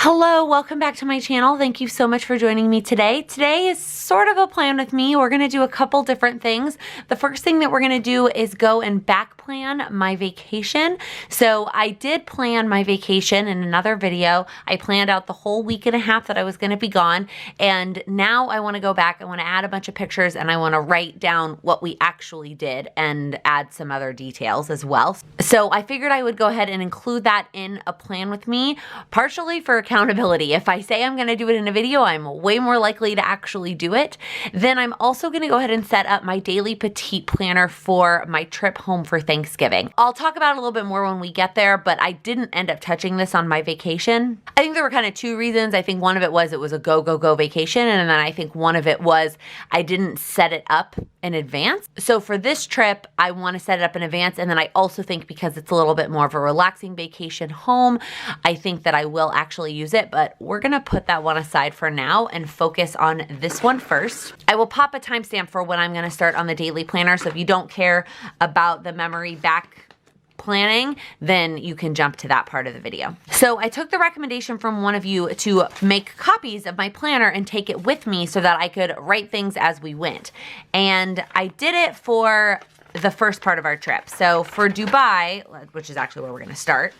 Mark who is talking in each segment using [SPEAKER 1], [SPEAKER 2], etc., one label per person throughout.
[SPEAKER 1] Hello, welcome back to my channel. Thank you so much for joining me today. Today is sort of a plan with me. We're gonna do a couple different things. The first thing that we're gonna do is go and back plan my vacation. So I did plan my vacation in another video. I planned out the whole week and a half that I was gonna be gone. And now I wanna go back, I wanna add a bunch of pictures, and I wanna write down what we actually did and add some other details as well. So I figured I would go ahead and include that in a plan with me, partially for accountability. If I say I'm going to do it in a video, I'm way more likely to actually do it. Then I'm also going to go ahead and set up my daily petite planner for my trip home for Thanksgiving. I'll talk about it a little bit more when we get there, but I didn't end up touching this on my vacation. I think there were kind of two reasons. I think one of it was it was a go, go, go vacation. And then I think one of it was I didn't set it up in advance. So for this trip, I want to set it up in advance. And then I also think because it's a little bit more of a relaxing vacation home, I think that I will actually use it, but we're gonna put that one aside for now and focus on this one first. I will pop a timestamp for when I'm gonna start on the daily planner, so if you don't care about the memory back planning, then you can jump to that part of the video. So I took the recommendation from one of you to make copies of my planner and take it with me so that I could write things as we went. And I did it for the first part of our trip. So for Dubai, which is actually where we're gonna start,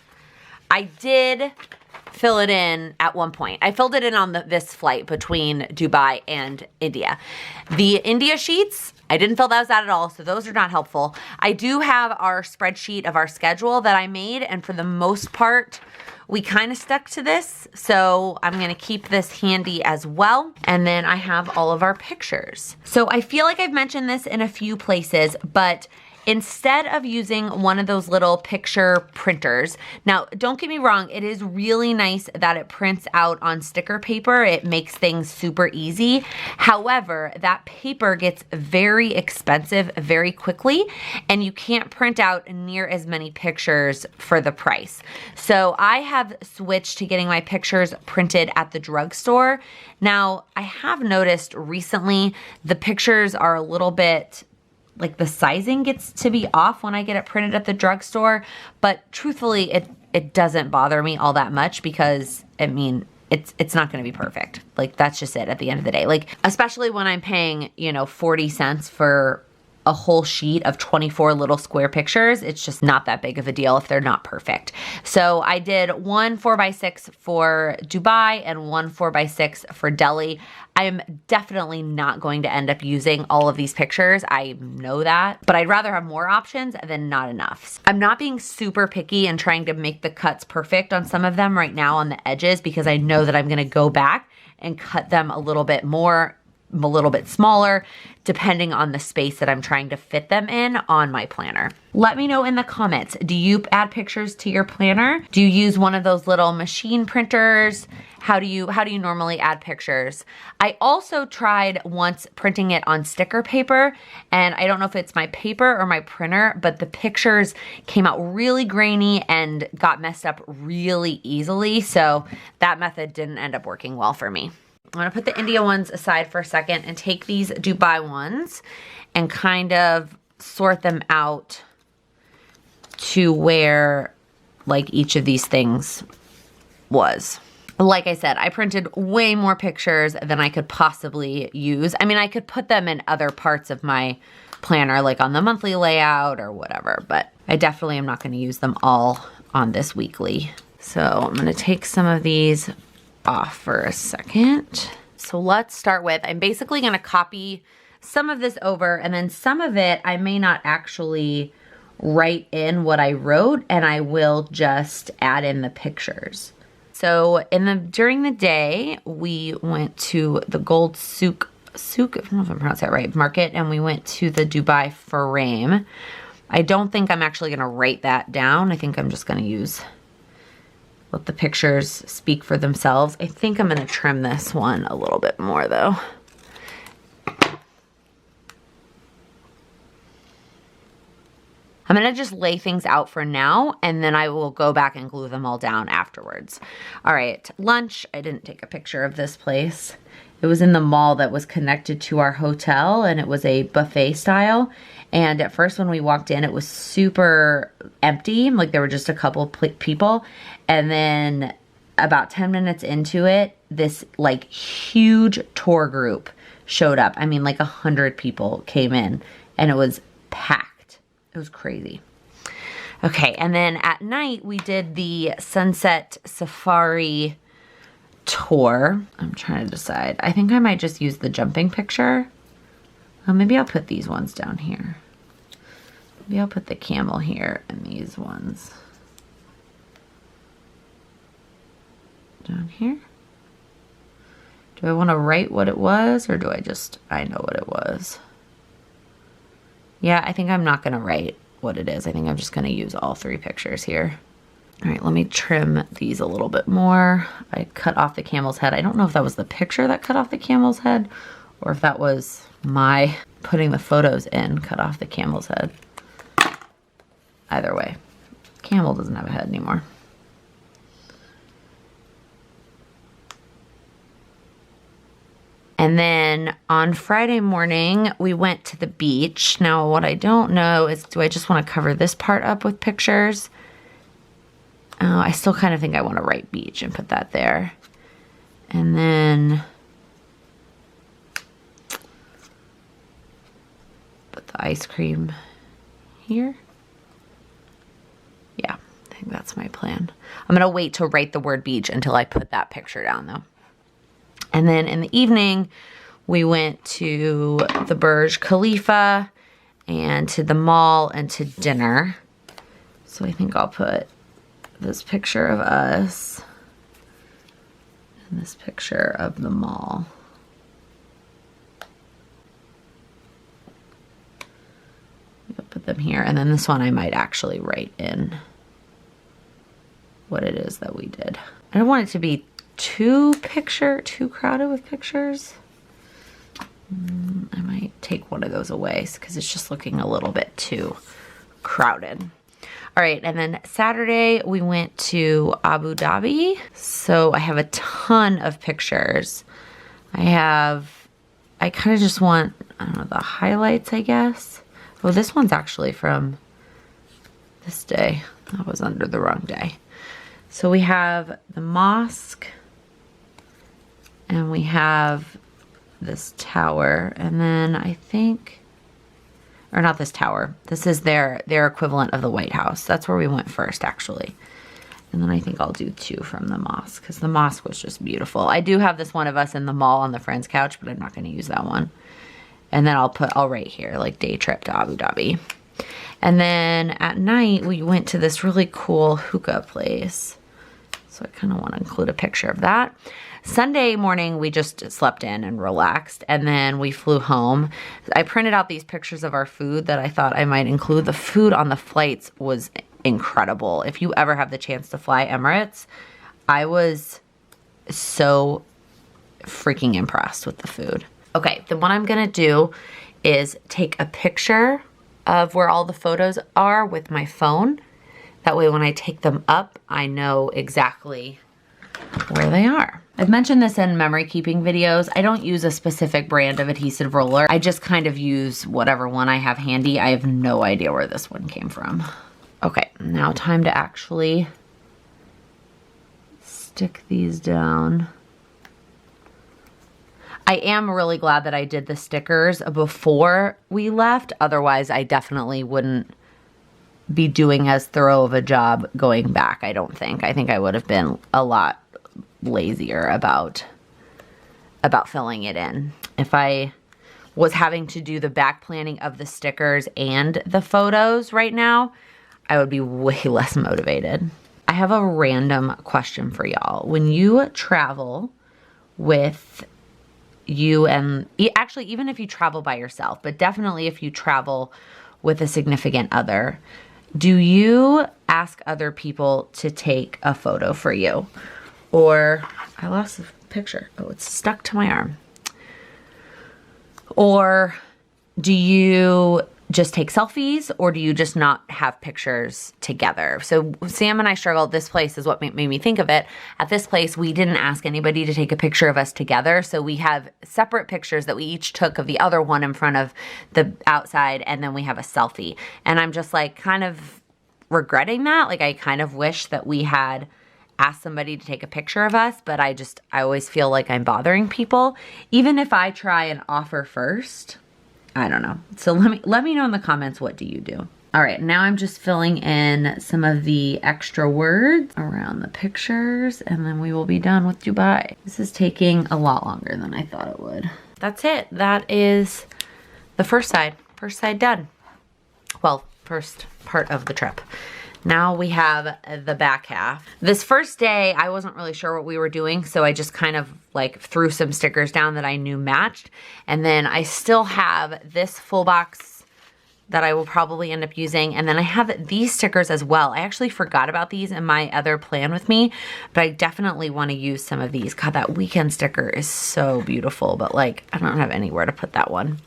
[SPEAKER 1] I did fill it in at one point. I filled it in on this flight between Dubai and India. The India sheets, I didn't fill those out at all, so those are not helpful. I do have our spreadsheet of our schedule that I made, and for the most part, we kind of stuck to this, so I'm gonna keep this handy as well. And then I have all of our pictures. So I feel like I've mentioned this in a few places, but instead of using one of those little picture printers, now don't get me wrong, it is really nice that it prints out on sticker paper. It makes things super easy. However, that paper gets very expensive very quickly, and you can't print out near as many pictures for the price. So I have switched to getting my pictures printed at the drugstore. Now, I have noticed recently the pictures are a little bit, like the sizing gets to be off when I get it printed at the drugstore, but truthfully, it doesn't bother me all that much because, I mean, it's not gonna be perfect. Like, that's just it at the end of the day. Like, especially when I'm paying, 40 cents for a whole sheet of 24 little square pictures, it's just not that big of a deal if they're not perfect. So I did one 4x6 for Dubai and one 4x6 for Delhi. I am definitely not going to end up using all of these pictures. I know that, but I'd rather have more options than not enough. I'm not being super picky and trying to make the cuts perfect on some of them right now on the edges because I know that I'm gonna go back and cut them a little bit more, a little bit smaller, depending on the space that I'm trying to fit them in on my planner. Let me know in the comments, do you add pictures to your planner? Do you use one of those little machine printers? How do you normally add pictures? I also tried once printing it on sticker paper, and I don't know if it's my paper or my printer, but the pictures came out really grainy and got messed up really easily, so that method didn't end up working well for me. I'm gonna put the India ones aside for a second and take these Dubai ones and kind of sort them out to where like each of these things was. Like I said, I printed way more pictures than I could possibly use. I mean, I could put them in other parts of my planner, like on the monthly layout or whatever, but I definitely am not gonna use them all on this weekly. So I'm gonna take some of these off for a second. So let's start with, I'm basically gonna copy some of this over, and then some of it I may not actually write in what I wrote, and I will just add in the pictures. So during the day, we went to the Gold Souk, I don't know if I'm pronouncing that right, market, and we went to the Dubai frame. I don't think I'm actually gonna write that down. I think I'm just gonna let the pictures speak for themselves. I think I'm gonna trim this one a little bit more though. I'm gonna just lay things out for now, and then I will go back and glue them all down afterwards. All right, lunch. I didn't take a picture of this place. It was in the mall that was connected to our hotel, and it was a buffet style. And at first when we walked in, it was super empty. Like there were just a couple people. And then about 10 minutes into it, this like huge tour group showed up. I mean, like 100 people came in and it was packed. It was crazy. Okay, and then at night we did the Sunset Safari tour. I'm trying to decide. I think I might just use the jumping picture. Maybe I'll put these ones down here. Maybe I'll put the camel here and these ones down here. Do I want to write what it was, or do I know what it was? Yeah, I think I'm not going to write what it is. I think I'm just going to use all 3 pictures here. All right, let me trim these a little bit more. I cut off the camel's head. I don't know if that was the picture that cut off the camel's head, or if that was my putting the photos in cut off the camel's head. Either way, camel doesn't have a head anymore. And then on Friday morning, we went to the beach. Now, what I don't know is, do I just want to cover this part up with pictures? I still kind of think I want to write beach and put that there. And then put the ice cream here. Yeah, I think that's my plan. I'm going to wait to write the word beach until I put that picture down though. And then in the evening, we went to the Burj Khalifa and to the mall and to dinner. So I think I'll put this picture of us and this picture of the mall. I'll put them here. And then this one I might actually write in what it is that we did. I don't want it to be too crowded with pictures. I might take one of those away because it's just looking a little bit too crowded. All right, and then Saturday we went to Abu Dhabi. So I have a ton of pictures. I kind of just want, I don't know, the highlights, I guess. Oh, this one's actually from this day. That was under the wrong day. So we have the mosque, and we have this tower, and then I think, or not this tower, this is their equivalent of the White House. That's where we went first, actually. And then I think I'll do 2 from the mosque, because the mosque was just beautiful. I do have this one of us in the mall on the friend's couch, but I'm not going to use that one. And then I'll write here, like day trip to Abu Dhabi. And then at night, we went to this really cool hookah place. So I kind of want to include a picture of that. Sunday morning, we just slept in and relaxed, and then we flew home. I printed out these pictures of our food that I thought I might include. The food on the flights was incredible. If you ever have the chance to fly Emirates, I was so freaking impressed with the food. Okay, then what I'm gonna do is take a picture of where all the photos are with my phone. That way when I take them up, I know exactly where they are. I've mentioned this in memory keeping videos. I don't use a specific brand of adhesive roller. I just kind of use whatever one I have handy. I have no idea where this one came from. Okay, now time to actually stick these down. I am really glad that I did the stickers before we left. Otherwise, I definitely wouldn't be doing as thorough of a job going back, I don't think. I think I would have been a lot lazier about filling it in. If I was having to do the back planning of the stickers and the photos right now, I would be way less motivated. I have a random question for y'all. When you travel with you, and actually even if you travel by yourself, but definitely if you travel with a significant other, do you ask other people to take a photo for you? Or, I lost the picture. Oh, it's stuck to my arm. Or do you just take selfies, or do you just not have pictures together? So Sam and I struggled. This place is what made me think of it. At this place, we didn't ask anybody to take a picture of us together. So we have separate pictures that we each took of the other one in front of the outside, and then we have a selfie. And I'm just like kind of regretting that. Like I kind of wish that we had ask somebody to take a picture of us, but I always feel like I'm bothering people. Even if I try and offer first, I don't know. So let me know in the comments, what do you do? All right, now I'm just filling in some of the extra words around the pictures, and then we will be done with Dubai. This is taking a lot longer than I thought it would. That's it. That is the first side done. Well, first part of the trip. Now we have the back half. This first day, I wasn't really sure what we were doing, so I just kind of like threw some stickers down that I knew matched. And then I still have this full box that I will probably end up using. And then I have these stickers as well. I actually forgot about these in my other plan with me, but I definitely want to use some of these. God, that weekend sticker is so beautiful, but like, I don't have anywhere to put that one.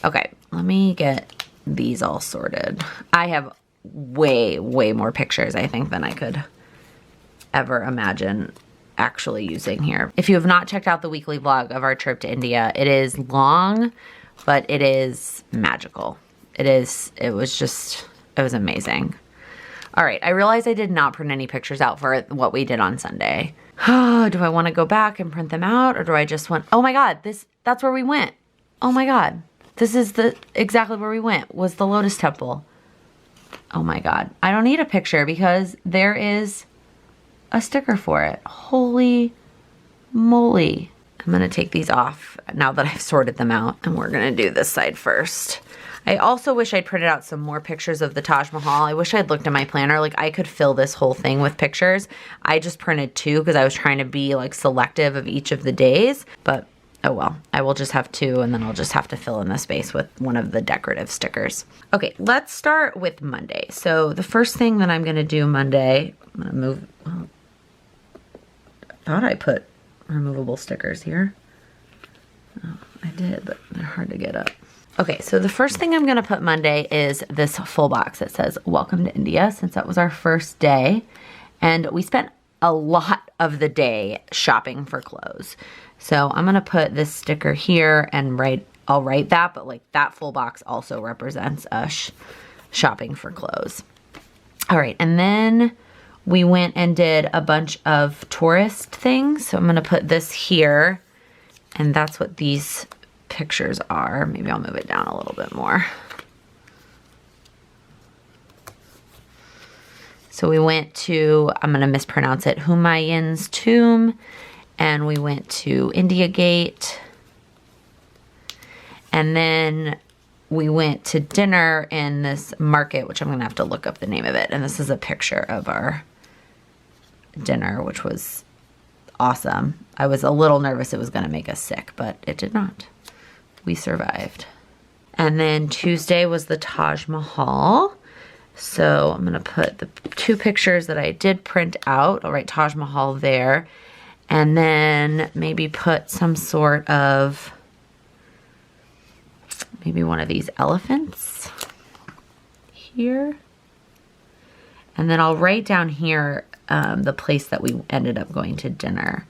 [SPEAKER 1] Okay, let me get these all sorted. I have way more pictures, I think, than I could ever imagine actually using here. If you have not checked out the weekly vlog of our trip to India, it is long, but it is magical. It was amazing. All right, I realized I did not print any pictures out for what we did on Sunday. Oh, do I want to go back and print them out, or do I just want, oh my God, that's where we went. Oh my God, this is exactly where we went, was the Lotus Temple. Oh my God, I don't need a picture because there is a sticker for it. Holy moly. I'm gonna take these off now that I've sorted them out, and we're gonna do this side first. I also wish I'd printed out some more pictures of the Taj Mahal. I wish I'd looked at my planner. Like, I could fill this whole thing with pictures. I just printed 2 because I was trying to be like selective of each of the days, but oh well. I will just have 2, and then I'll just have to fill in the space with one of the decorative stickers. Okay, let's start with Monday. So the first thing that I'm gonna do Monday, I'm gonna move, well, I thought I put removable stickers here. Oh, I did, but they're hard to get up. Okay, so the first thing I'm gonna put Monday is this full box that says, welcome to India, since that was our first day. And we spent a lot of the day shopping for clothes. So I'm gonna put this sticker here and I'll write that, but like that full box also represents us shopping for clothes. All right, and then we went and did a bunch of tourist things. So I'm gonna put this here, and that's what these pictures are. Maybe I'll move it down a little bit more. So we went to, I'm gonna mispronounce it, Humayun's tomb, and we went to India Gate, and then we went to dinner in this market, which I'm gonna have to look up the name of it, and this is a picture of our dinner, which was awesome. I was a little nervous it was gonna make us sick, but it did not. We survived. And then Tuesday was the Taj Mahal. So I'm gonna put the 2 pictures that I did print out. I'll write Taj Mahal there. And then maybe put some sort of, maybe one of these elephants here. And then I'll write down here the place that we ended up going to dinner.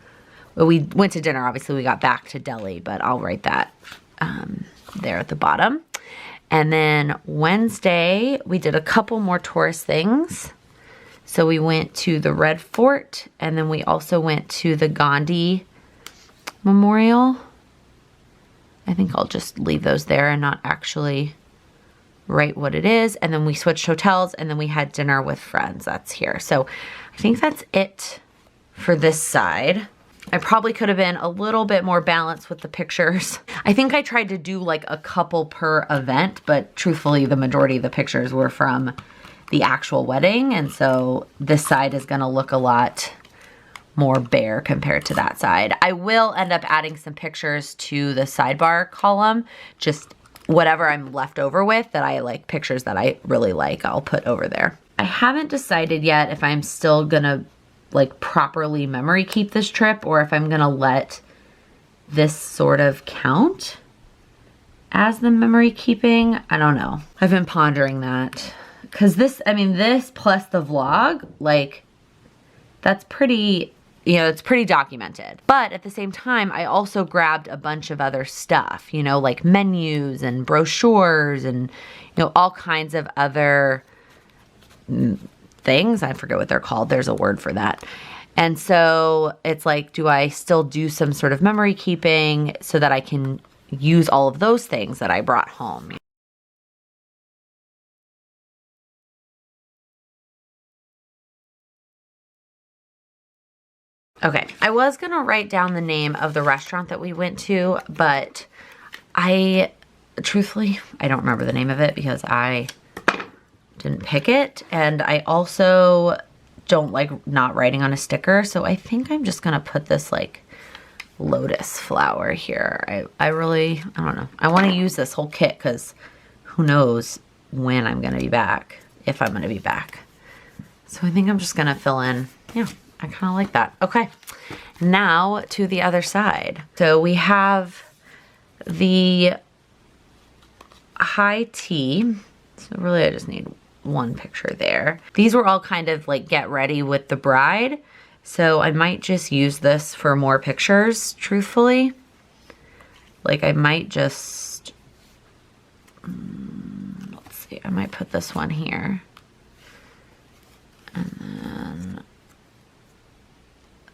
[SPEAKER 1] Well, we went to dinner, obviously we got back to Delhi, but I'll write that there at the bottom. And then Wednesday, we did a couple more tourist things. So we went to the Red Fort, and then we also went to the Gandhi Memorial. I think I'll just leave those there and not actually write what it is. And then we switched hotels, and then we had dinner with friends. That's here. So I think that's it for this side. I probably could have been a little bit more balanced with the pictures. I think I tried to do like a couple per event, but truthfully, the majority of the pictures were from the actual wedding. And so this side is gonna look a lot more bare compared to that side. I will end up adding some pictures to the sidebar column, just whatever I'm left over with that I like, pictures that I really like, I'll put over there. I haven't decided yet if I'm still gonna like properly memory keep this trip, or if I'm gonna let this sort of count as the memory keeping. I don't know. I've been pondering that, because this, I mean, this plus the vlog, like, that's pretty, you know, it's pretty documented. But at the same time, I also grabbed a bunch of other stuff, you know, like menus and brochures and, you know, all kinds of other things. I forget what they're called. There's a word for that. And so it's like, do I still do some sort of memory keeping so that I can use all of those things that I brought home? Okay, I was gonna write down the name of the restaurant that we went to, but truthfully, I don't remember the name of it because I didn't pick it. And I also don't like not writing on a sticker. So I think I'm just gonna put this like lotus flower here. I don't know. I wanna use this whole kit because who knows when I'm gonna be back, if I'm gonna be back. So I think I'm just gonna fill in, yeah. I kind of like that. Okay, now to the other side. So we have the high tea. So really I just need one picture there. These were all kind of like get ready with the bride. So I might just use this for more pictures, truthfully. Like I might just, let's see, I might put this one here. And then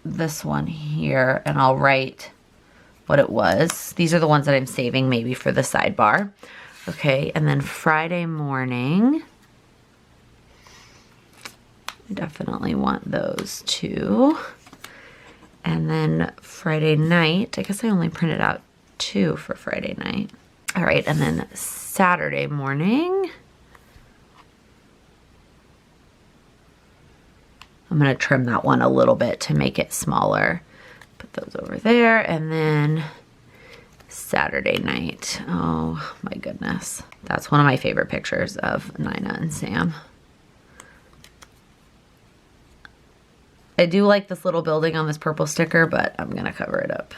[SPEAKER 1] this one here, and I'll write what it was. These are the ones that I'm saving maybe for the sidebar. Okay, and then Friday morning, I definitely want those two. And then Friday night, I guess I only printed out 2 for Friday night. All right, and then Saturday morning, I'm gonna trim that one a little bit to make it smaller. Put those over there, and then Saturday night. Oh my goodness. That's one of my favorite pictures of Nina and Sam. I do like this little building on this purple sticker, but I'm gonna cover it up.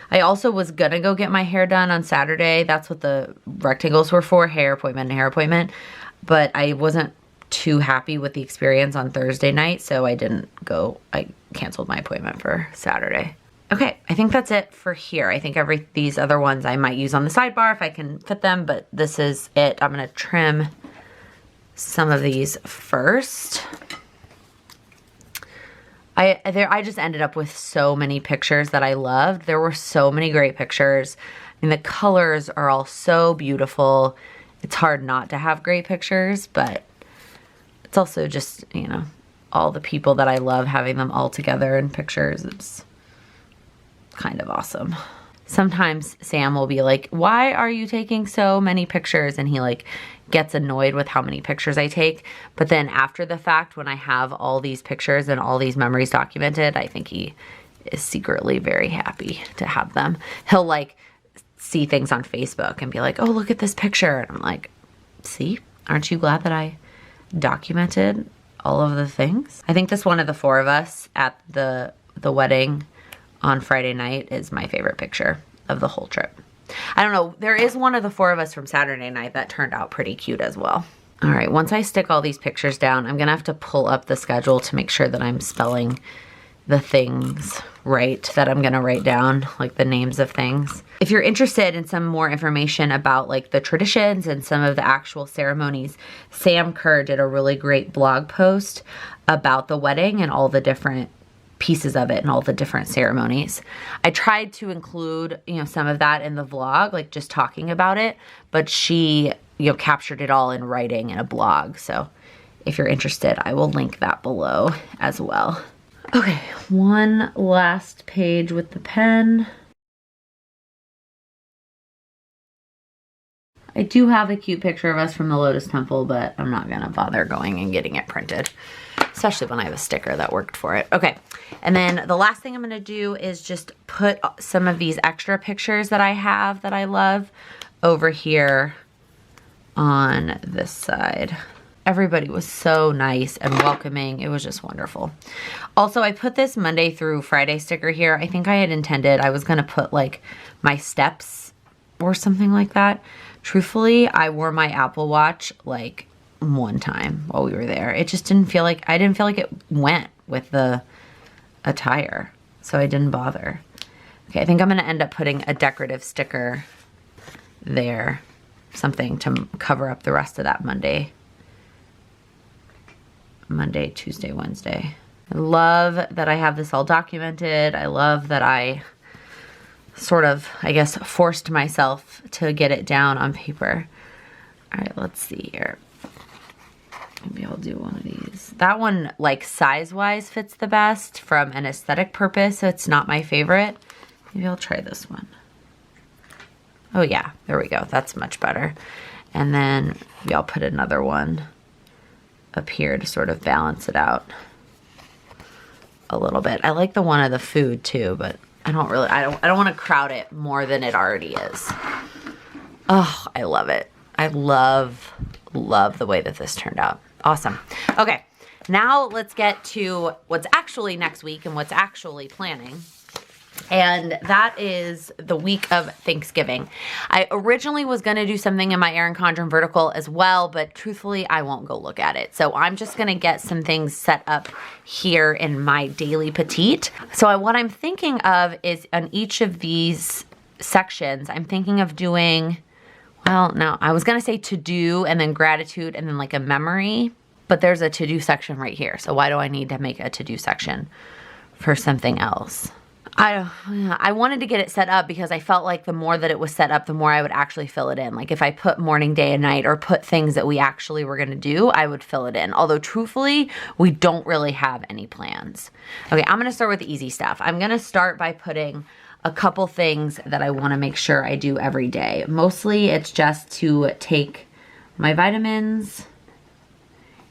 [SPEAKER 1] I also was gonna go get my hair done on Saturday. That's what the rectangles were for, hair appointment and hair appointment. But I wasn't too happy with the experience on Thursday night, so I didn't go. I canceled my appointment for Saturday. Okay, I think that's it for here. I think these other ones I might use on the sidebar if I can fit them, but this is it. I'm gonna trim some of these first. I just ended up with so many pictures that I loved. There were so many great pictures. I mean, the colors are all so beautiful. It's hard not to have great pictures, but it's also just, you know, all the people that I love, having them all together in pictures. It's kind of awesome. Sometimes Sam will be like, why are you taking so many pictures? And he like gets annoyed with how many pictures I take. But then after the fact, when I have all these pictures and all these memories documented, I think he is secretly very happy to have them. He'll like see things on Facebook and be like, oh, look at this picture. And I'm like, see, aren't you glad that I documented all of the things? I think this one of the 4 of us at the wedding on Friday night is my favorite picture of the whole trip. I don't know, there is one of the 4 of us from Saturday night that turned out pretty cute as well. All right, once I stick all these pictures down, I'm gonna have to pull up the schedule to make sure that I'm spelling the things right that I'm gonna write down, like the names of things. If you're interested in some more information about like the traditions and some of the actual ceremonies, Sam Kerr did a really great blog post about the wedding and all the different pieces of it and all the different ceremonies. I tried to include, you know, some of that in the vlog, like just talking about it, but she, you know, captured it all in writing in a blog. So if you're interested, I will link that below as well. Okay, one last page with the pen. I do have a cute picture of us from the Lotus Temple, but I'm not gonna bother going and getting it printed, especially when I have a sticker that worked for it. Okay, and then the last thing I'm gonna do is just put some of these extra pictures that I have that I love over here on this side. Everybody was so nice and welcoming. It was just wonderful. Also, I put this Monday through Friday sticker here. I think I had intended I was gonna put like my steps or something like that. Truthfully, I wore my Apple Watch like one time while we were there. It just didn't feel like, I didn't feel like it went with the attire, so I didn't bother. Okay, I think I'm gonna end up putting a decorative sticker there, something to cover up the rest of that Monday Monday, Tuesday, Wednesday. I love that I have this all documented. I love that I sort of, I guess, forced myself to get it down on paper. All right, let's see here. Maybe I'll do one of these. That one, like, size-wise fits the best from an aesthetic purpose, so it's not my favorite. Maybe I'll try this one. Oh yeah, there we go. That's much better. And then maybe I'll put another one up here to sort of balance it out a little bit. I like the one of the food too, but I don't want to crowd it more than it already is. Oh, I love it. I love the way that this turned out. Awesome. Okay, now let's get to what's actually next week and what's actually planning. And that is the week of Thanksgiving. I originally was going to do something in my Erin Condren vertical as well, but truthfully, I won't go look at it. So I'm just going to get some things set up here in my daily petite. So what I'm thinking of is on each of these sections, I'm thinking of doing, well, no, I was going to say to do and then gratitude and then like a memory, but there's a to do section right here. So why do I need to make a to do section for something else? I wanted to get it set up because I felt like the more that it was set up, the more I would actually fill it in. Like if I put morning, day, and night or put things that we actually were going to do, I would fill it in. Although truthfully, we don't really have any plans. Okay, I'm going to start with the easy stuff. I'm going to start by putting a couple things that I want to make sure I do every day. Mostly it's just to take my vitamins,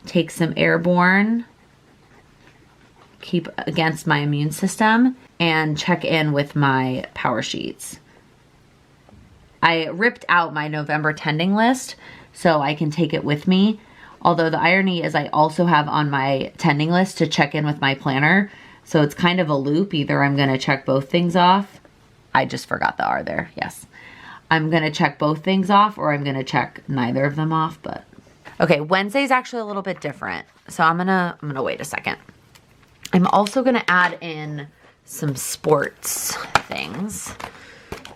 [SPEAKER 1] take some airborne, keep against my immune system, and check in with my power sheets. I ripped out my November tending list so I can take it with me. Although the irony is I also have on my tending list to check in with my planner. So it's kind of a loop. Either I'm going to check both things off. I just forgot the R there. Yes. I'm going to check both things off or I'm going to check neither of them off. But okay, Wednesday's actually a little bit different. So I'm going to wait a second. I'm also going to add in some sports things.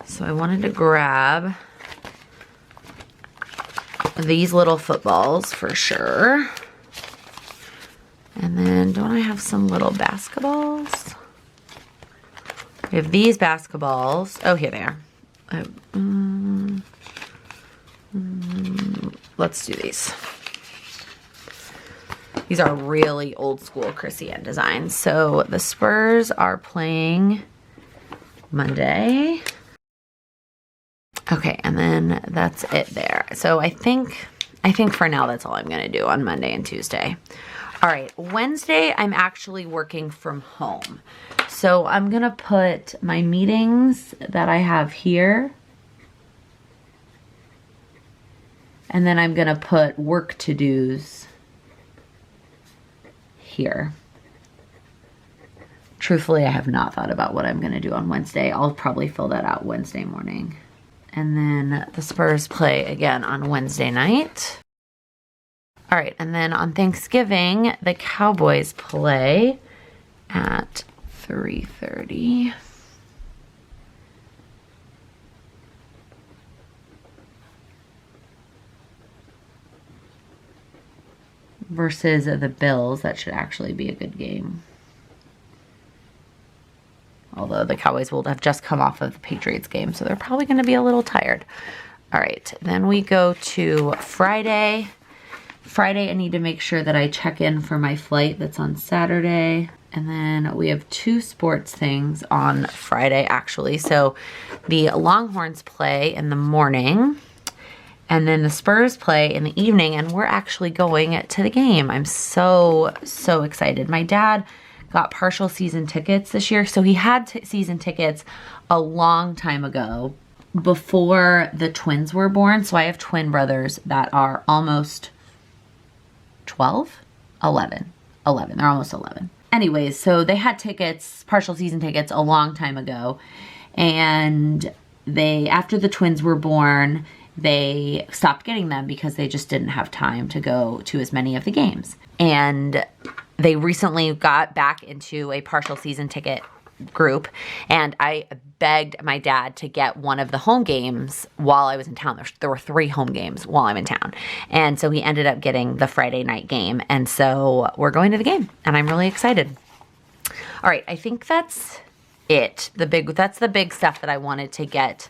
[SPEAKER 1] So I wanted to grab these little footballs for sure. And then don't I have some little basketballs? We have these basketballs. Oh, here they are. Let's do these. These are really old school Chrissy-Ann designs. So the Spurs are playing Monday. Okay, and then that's it there. So I think for now that's all I'm going to do on Monday and Tuesday. All right, Wednesday I'm actually working from home. So I'm going to put my meetings that I have here. And then I'm going to put work to-dos here. Truthfully, I have not thought about what I'm going to do on Wednesday. I'll probably fill that out Wednesday morning. And then the Spurs play again on Wednesday night. All right, and then on Thanksgiving, the Cowboys play at 3:30. Versus the Bills. That should actually be a good game. Although the Cowboys will have just come off of the Patriots game, so they're probably going to be a little tired. All right, then we go to Friday. Friday, I need to make sure that I check in for my flight that's on Saturday. And then we have two sports things on Friday, actually. So the Longhorns play in the morning. And then the Spurs play in the evening, and we're actually going to the game. I'm so excited. My dad got partial season tickets this year. So he had season tickets a long time ago before the twins were born. So I have twin brothers that are almost 11. They're almost 11. Anyways, so they had tickets, partial season tickets a long time ago. And after the twins were born, they stopped getting them because they just didn't have time to go to as many of the games. And they recently got back into a partial season ticket group, and I begged my dad to get one of the home games while I was in town. There were 3 home games while I'm in town. And so he ended up getting the Friday night game. And so we're going to the game, and I'm really excited. All right, I think that's it. That's the big stuff that I wanted to get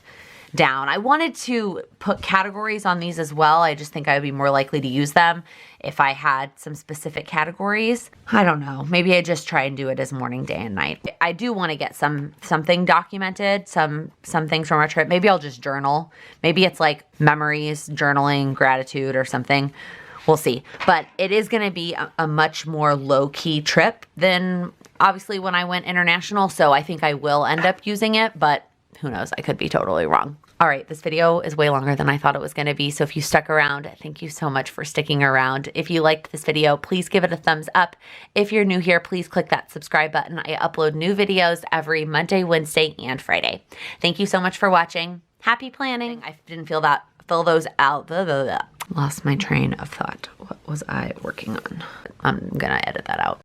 [SPEAKER 1] down. I wanted to put categories on these as well. I just think I would be more likely to use them if I had some specific categories. I don't know. Maybe I just try and do it as morning, day, and night. I do want to get something documented, some things from our trip. Maybe I'll just journal. Maybe it's like memories, journaling, gratitude, or something. We'll see. But it is going to be a much more low-key trip than obviously when I went international. So I think I will end up using it, but who knows? I could be totally wrong. All right, this video is way longer than I thought it was going to be. So if you stuck around, thank you so much for sticking around. If you liked this video, please give it a thumbs up. If you're new here, please click that subscribe button. I upload new videos every Monday, Wednesday, and Friday. Thank you so much for watching. Happy planning. I didn't fill those out. Blah, blah, blah. Lost my train of thought. What was I working on? I'm going to edit that out.